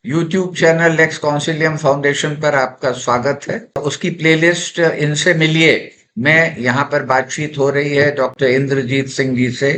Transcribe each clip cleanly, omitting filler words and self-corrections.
YouTube channel x consilium foundation पर आपका स्वागत है। उसकी प्लेलिस्ट इनसे मिलिए में यहाँ पर बातचीत हो रही है डॉक्टर इंद्रजीत सिंह जी से,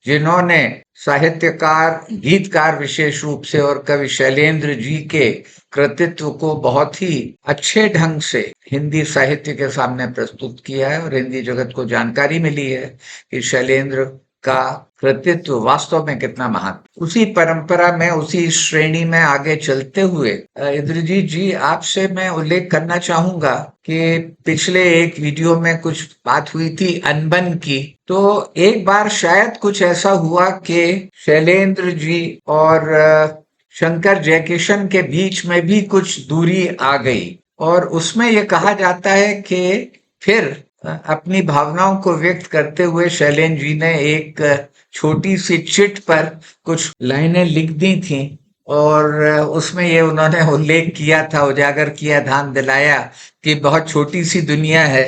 जिन्होंने साहित्यकार, गीतकार विशेष रूप से और कवि शैलेंद्र जी के कृतित्व को बहुत ही अच्छे ढंग से हिंदी साहित्य के सामने प्रस्तुत किया है और हिंदी जगत को जानकारी मिली है कि शैलेंद्र का कृतित्व वास्तव में कितना महान। उसी परंपरा में, उसी श्रेणी में आगे चलते हुए इंद्रजीत जी, आपसे मैं उल्लेख करना चाहूंगा कि पिछले एक वीडियो में कुछ बात हुई थी अनबन की। तो एक बार शायद कुछ ऐसा हुआ कि शैलेंद्र जी और शंकर जयकिशन के बीच में भी कुछ दूरी आ गई और उसमें यह कहा जाता है कि फिर अपनी भावनाओं को व्यक्त करते हुए शैलेंद्र जी ने एक छोटी सी चिट पर कुछ लाइनें लिख दी थी और उसमें ये उन्होंने उल्लेख किया था, उजागर किया, ध्यान दिलाया कि बहुत छोटी सी दुनिया है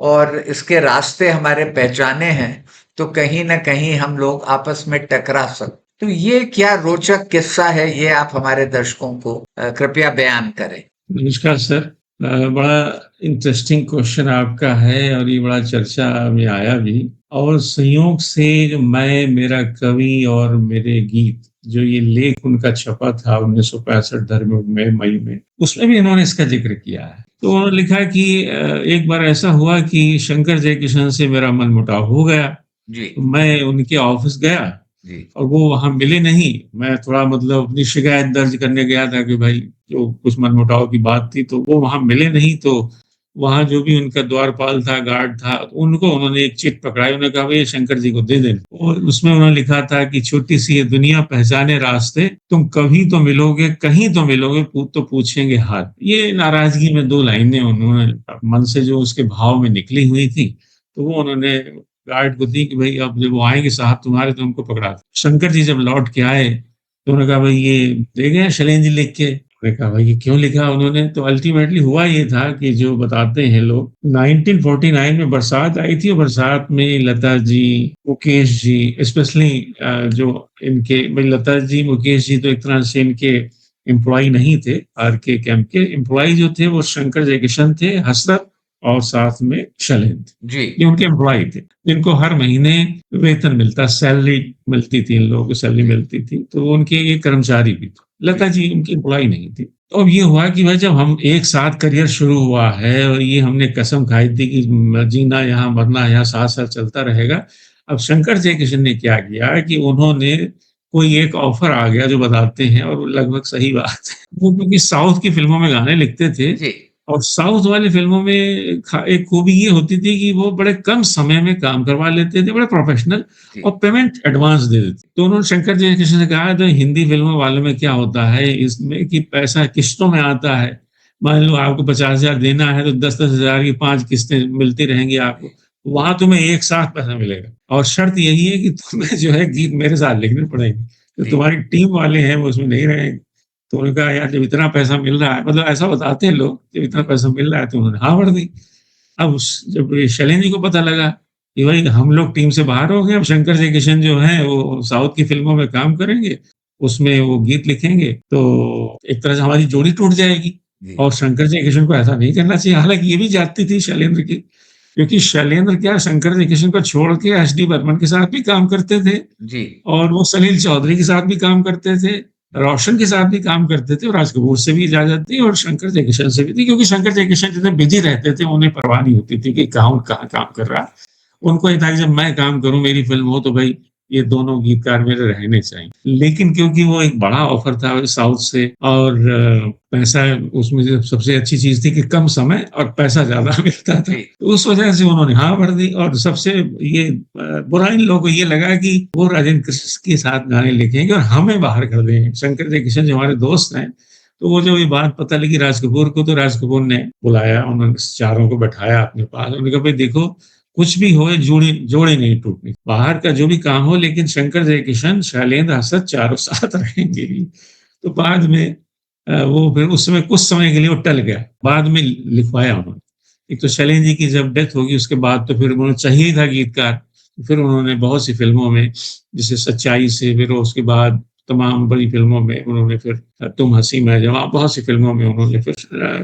और इसके रास्ते हमारे पहचाने हैं, तो कहीं ना कहीं हम लोग आपस में टकरा सकते। तो ये क्या रोचक किस्सा है, ये आप हमारे दर्शकों को कृपया बयान करें। नमस्कार सर। बड़ा इंटरेस्टिंग क्वेश्चन आपका है और ये बड़ा चर्चा में आया भी। और संयोग से जो मेरा कवि और मेरे गीत, जो ये लेख उनका छपा था 1965 धर्म में मई में, उसमें भी इन्होंने इसका जिक्र किया है। तो उन्होंने लिखा कि एक बार ऐसा हुआ कि शंकर जयकिशन से मेरा मनमुटाव हो गया। जी। तो मैं उनके ऑफिस गया जी। और वो वहां मिले नहीं। मैं थोड़ा अपनी शिकायत दर्ज करने गया था कि भाई जो कुछ मनमुटाव की बात थी, तो वो वहां मिले नहीं। तो वहां जो भी उनका द्वारपाल था, गार्ड था, उनको उन्होंने एक चिट पकड़ाई। उन्होंने कहा भाई शंकर जी को दे देना। और उसमें उन्होंने लिखा था कि छोटी सी ये दुनिया पहचाने रास्ते, तुम कभी तो मिलोगे, कहीं तो मिलोगे, तो पूछेंगे हाथ। ये नाराजगी में 2 लाइनें उन्होंने मन से जो उसके भाव में निकली हुई थी, तो वो उन्होंने गार्ड को दी कि भाई अब जब वो आएंगे साहब तुम्हारे, तो उनको पकड़ा दो। शंकर जी जब लौट के आए तो उन्होंने कहा भाई ये दे गए शैलेंद्र जी लिख के। उन्होंने कहा भाई ये क्यों लिखा उन्होंने? तो अल्टीमेटली हुआ ये था कि जो बताते हैं लोग, 1949 में बरसात आई थी और बरसात में लता जी, मुकेश जी, स्पेशली जो इनके भाई लता जी, मुकेश जी तो एक तरह से इनके एम्प्लॉय नहीं थे। आर के कैंप के एम्प्लॉय जो थे वो शंकर जयकिशन थे, हसरत और साथ में शैलेंद्र जी। ये उनके एम्प्लॉय थे, जिनको हर महीने वेतन मिलता, सैलरी मिलती थी, इन लोगों को सैलरी मिलती थी। तो वो उनके ये कर्मचारी भी थे। लता जी उनकी एम्प्लॉय नहीं थी। तो अब ये हुआ कि भाई जब हम एक साथ करियर शुरू हुआ है और ये हमने कसम खाई थी कि जीना यहाँ मरना यहाँ साथ साथ चलता रहेगा। अब शंकर जयकिशन ने क्या किया कि उन्होंने कोई एक ऑफर आ गया जो बताते हैं, और लगभग सही बात है। वो क्योंकि साउथ की फिल्मों में गाने लिखते थे जी। और साउथ वाली फिल्मों में एक खूबी ये होती थी कि वो बड़े कम समय में काम करवा लेते थे, बड़े प्रोफेशनल, जी। और पेमेंट एडवांस दे देते। तो उन्होंने शंकर जयकिशन से कहा तो हिंदी फिल्मों वालों में क्या होता है इसमें कि पैसा किस्तों में आता है। मान लो आपको 50,000 देना है तो 10-10,000 की 5 किस्तें मिलती रहेंगी आपको। वहां तुम्हें एक साथ पैसा मिलेगा और शर्त यही है कि तुम्हें जो है गीत मेरे साथ लिखने पड़ेंगे, तो जी। तुम्हारी टीम वाले हैं वो उसमें नहीं रहेंगे। तो उन्होंने कहा यार जब इतना पैसा मिल रहा है, मतलब ऐसा बताते हैं लोग, जब इतना पैसा मिल रहा है तो उन्होंने हाँ भर दी। अब जब शैलेंद्र जी को पता लगा कि भाई हम लोग टीम से बाहर हो गए, अब शंकर जयकिशन जो है वो साउथ की फिल्मों में काम करेंगे, उसमें वो गीत लिखेंगे, तो एक तरह से हमारी जोड़ी टूट जाएगी। और शंकर जयकिशन को ऐसा नहीं करना चाहिए। हालांकि ये भी जाती थी शैलेंद्र की, क्योंकि शैलेंद्र क्या शंकर जयकिशन को छोड़ के एस डी बर्मन के साथ भी काम करते थे जी। और वो सलील चौधरी के साथ भी काम करते थे, रोशन के साथ भी काम करते थे, और राज कपूर से भी इजाजत थी और शंकर जयकिशन से भी थी, क्योंकि शंकर जयकिशन जितने बिजी रहते थे उन्हें परवाह नहीं होती थी कि कहाँ काम कर रहा। उनको ये था कि जब मैं काम करूं, मेरी फिल्म हो, तो भाई ये दोनों गीतकार मेरे रहने चाहिए। लेकिन क्योंकि वो एक बड़ा ऑफर था साउथ से और पैसा उसमें सबसे अच्छी चीज थी कि कम समय और पैसा ज्यादा मिलता था, तो उस वजह से उन्होंने हाँ भर दी। और सबसे ये बुरा इन लोगों को ये लगा कि वो राजेंद्र कृष्ण के साथ गाने लिखेंगे और हमें बाहर कर देंगे। शंकर जयकिशन जो हमारे दोस्त हैं, तो वो जो ये बात पता लगी राज कपूर को, तो राज कपूर ने बुलाया, उन्होंने चारों को बैठाया अपने पास। उन्होंने कहा भाई देखो, कुछ भी हो जोड़े नहीं टूटनी, बाहर का जो भी काम हो, लेकिन शंकर जयकिशन, शैलेंद्र, हसरत चारों साथ रहेंगे ही। तो बाद में वो फिर उस समय कुछ समय के लिए वो टल गया, बाद में लिखवाया उन्होंने। एक तो शैलेंद्र जी की जब डेथ होगी उसके बाद तो फिर उन्होंने चाहिए था गीतकार, फिर उन्होंने बहुत सी फिल्मों में, जैसे सच्चाई से, फिर उसके बाद तमाम बड़ी फिल्मों में उन्होंने फिर तुम हंसी मैं जवां, बहुत सी फिल्मों में उन्होंने फिर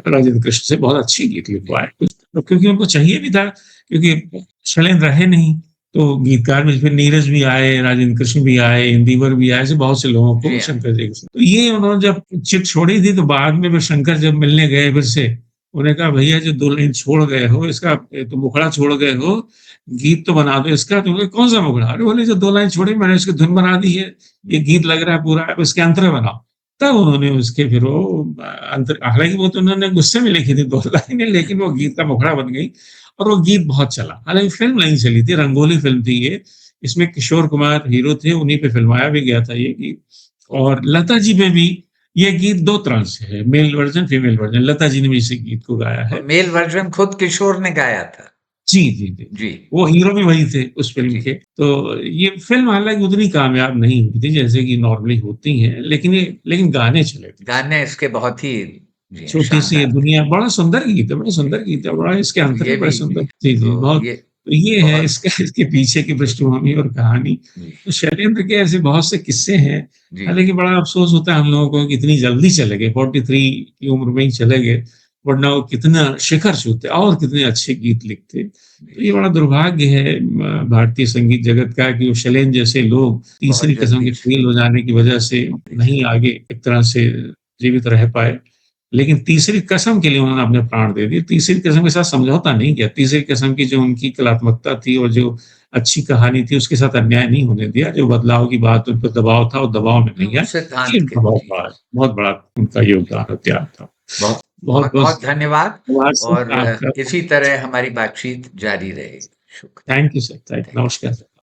राजेंद्र कृष्ण से बहुत अच्छी गीत लिखवाए, क्योंकि उनको चाहिए भी था, क्योंकि शैलेंद्र रहे नहीं, तो गीतकार में फिर नीरज भी आए, राजेंद्र कृष्ण भी आए, इंदिवर भी आए, ऐसे बहुत से लोगों को शंकर जयकिशन। तो ये उन्होंने जब चिट छोड़ी थी, तो बाद में फिर शंकर जब मिलने गए फिर से, उन्होंने कहा भैया जो 2 लाइन छोड़ गए हो, इसका तो मुखड़ा छोड़ गए हो, गीत तो बना दो इसका। तो कौन सा मुखड़ा? अरे बोले जो 2 लाइन छोड़ी मैंने उसकी धुन बना दी है, ये गीत लग रहा है पूरा, अब इसके अंतरे बनाओ। तब उन्होंने उसके फिर वो अंतर, हालांकि वो तो उन्होंने गुस्से में लिखी थी 2 लाइनें, लेकिन वो गीत का मुखड़ा बन गई और वो गीत बहुत चला। हालांकि फिल्म नहीं चली थी, रंगोली फिल्म थी ये, इसमें किशोर कुमार हीरो थे, उन्हीं पे फिल्माया भी गया था ये गीत। और लता जी पे भी ये गीत 2 तरह से है, male version female version, Lata ji ने भी इसी गीत को गाया है। मेल वर्जन खुद किशोर ने गाया था। जी जी जी जी, वो हीरो भी वही थे उस फिल्म के। तो ये फिल्म हालांकि उतनी कामयाब नहीं हुई थी जैसे कि नॉर्मली होती हैं, लेकिन गाने चले थे। गाने इसके बहुत ही छोटी सी दुनिया, बड़ा सुंदर गीत है, बड़ा सुंदर गीत है, बड़ा इसके अंतरे बड़े सुंदर। जी जी बहुत। तो ये है इसके पीछे की पृष्ठभूमि और कहानी। तो शैलेंद्र के ऐसे बहुत से किस्से हैं, हालांकि बड़ा अफसोस होता है हम लोगों को, कितनी जल्दी चले गए, 43 की उम्र में ही चले गए, वरना वो कितना शिखर छूते और कितने अच्छे गीत लिखते। तो ये बड़ा दुर्भाग्य है भारतीय संगीत जगत का कि वो शैलेंद्र जैसे लोग तीसरी किस्म के फेल हो जाने की वजह से नहीं आगे एक तरह से जीवित रह पाए। लेकिन तीसरी कसम के लिए उन्होंने अपने प्राण दे दिए, तीसरी कसम के साथ समझौता नहीं किया, तीसरी कसम की जो उनकी कलात्मकता थी और जो अच्छी कहानी थी उसके साथ अन्याय नहीं होने दिया। जो बदलाव की बात, उन पर दबाव था, वो दबाव में नहीं आया। बहुत बड़ा उनका योगदान और त्याग था। बहुत बहुत धन्यवाद, और इसी तरह हमारी बातचीत जारी रहेगी। थैंक यू सर, नमस्कार।